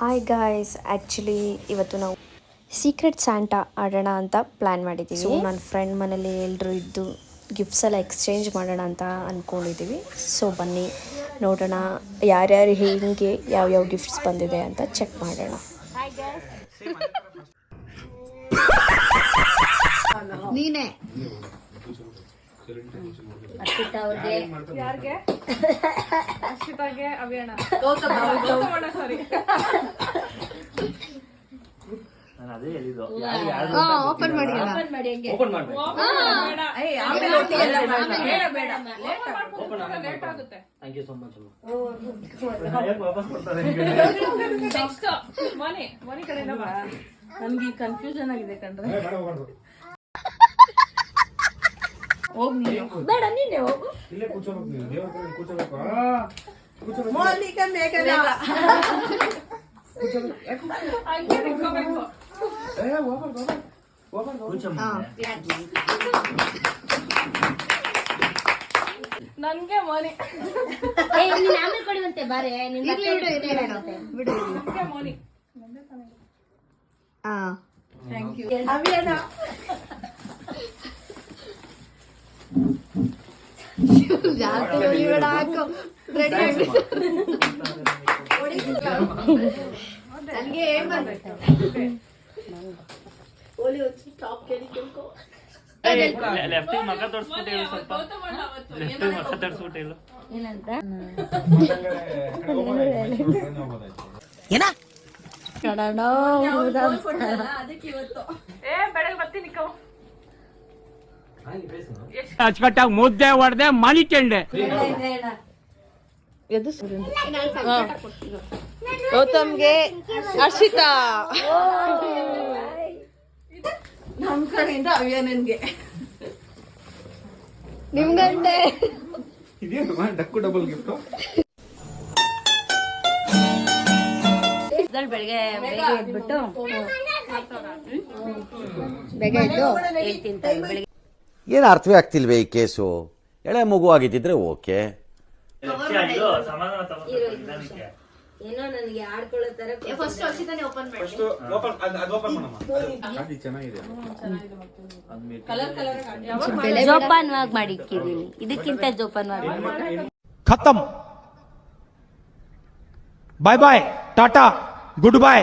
Hi guys, actually ಇವತ್ತು ನಾವು secret Santa ಆಡೋಣ ಅಂತ ಪ್ಲ್ಯಾನ್ ಮಾಡಿದ್ದೀವಿ. ಸೊ ನನ್ನ ಫ್ರೆಂಡ್ ಮನೇಲಿ ಎಲ್ಲರೂ ಇದ್ದು ಗಿಫ್ಟ್ಸ್ ಎಲ್ಲ ಎಕ್ಸ್ಚೇಂಜ್ ಮಾಡೋಣ ಅಂತ ಅಂದ್ಕೊಂಡಿದ್ದೀವಿ. ಸೊ ಬನ್ನಿ ನೋಡೋಣ ಯಾರ್ಯಾರು ಹೇಗೆ ಯಾವ್ಯಾವ ಗಿಫ್ಟ್ಸ್ ಬಂದಿದೆ ಅಂತ ಚೆಕ್ ಮಾಡೋಣ. ನೀನೇ ಅರ್ಪಿತಾ ಅವ್ರಿಗೆ, ಯಾರಿಗೆ? ಅರ್ಪಿತಾಗೆ, ಅಭಿಯಣ್ಣ, ಸಾರಿ. ಓಪನ್ ಮಾಡಿ ಲೇಟ್ ಆಗುತ್ತೆ. Thank you so much. ಮನಿ ಕಡೆಯಿಂದ ಬಾ. ನನ್ಗೆ ಕನ್ಫ್ಯೂಷನ್ ಆಗಿದೆ ಕಣ್ರೆ. ಹೋಗ್ ನೀನು. ಬೇಡ ನೀನೆ ಹೋಗು. ಇಲ್ಲೇ ಕೂರ್ಚೋಬೇಕು ನೀವು. ದೇವರ ಕಡೆ ಕೂರ್ಚೋಬೇಕು. ಮೋಲಿಕ ಮೇಕಲ್ಲ. ಹಂಗೆ ನಿಂತ್ಕೋಬೇಕು. ನನ್ಗೆ ಮೋನಿ. ನೀನ್ ಆಮೇಲೆ ಕೊಡುವಂತೆ ಬಾರೆ. ಬಿಡು. ಮೋನಿ. Thank you. ಅಭಿಯಣ್ಣ. ಜಾಸ್ತಿ ಬೇಡ ಹಾಕು. ರೆಡಿ ಆಗಿ. ನನಗೆ ಏನ್ ಬಂತು? ಓಲಿ వచ్చి ಟಾಪ್ ಕೇಳಿ ಕೇಳ್ಕೊ. ಲೆಫ್ಟ್ ಮಗ ತೋರಿಸ್ಬಿಟ್ಟು ಹೇಳು ಸ್ವಲ್ಪ. ಲೆಫ್ಟ್ ಮಗ ತೋರಿಸ್ಬಿಟ್ಟು ಹೇಳು. ಏನಂತ? ಏನ? ಕಡನೋ ಅದಕ್ಕೆ ಇವತ್ತು ಬೆಳಗ್ಗೆ ಬರ್ತೀನಿ ಕೋ. ಅಚ್ಚಕಟ್ಟಾಗಿ ಮುದ್ದೆ ಹೊಡೆದೆ ಮನಿ ಚೆಂಡೆ. ಗೌತಮ್ಗೆ, ಹರ್ಷಿತಾ, ನಮ್ ಕಡೆಯಿಂದ ಅಭಿಯಾನನ್ಗೆ, ನಿಮ್ಗಂಡೆ ಇದೇನು ಡಕ್ಕು ಡಬಲ್ ಗಿಫ್ಟ್. ಬೆಳಿಗ್ಗೆ ಬೇಗ ಎದ್ಬಿಟ್ಟು ಬೇಗ ಎದ್ದು ಹೇಳ್ತೀನಿ ಬೆಳಿಗ್ಗೆ. ಏನು ಅರ್ಥವೇ ಆಗ್ತಿಲ್ವೇ ಈ ಕೇಸು? ಎಳೆ ಮಗು ಆಗಿದ್ದಿದ್ರೆ ಓಕೆ. ಏನೋ ನನಗೆ ಆಡ್ಕೊಳ್ಳೋ ತರ. ಫಸ್ಟ್ ಹರ್ಷಿತಾನೇ ಓಪನ್ ಮಾಡಿ. ಫಸ್ಟ್ ಓಪನ್ ಅದು ಓಪನ್ ಮಾಡಮ್ಮ. ಅದು ಚೆನ್ನಾಗಿದೆ. ಜೋಪಾನವಾಗಿ ಮಾಡಿಕ್ಕಿದ್ದೀನಿ. ಇದಕ್ಕಿಂತ ಜೋಪಾನವಾಗಿ खत्म. Bye bye, tata, good bye.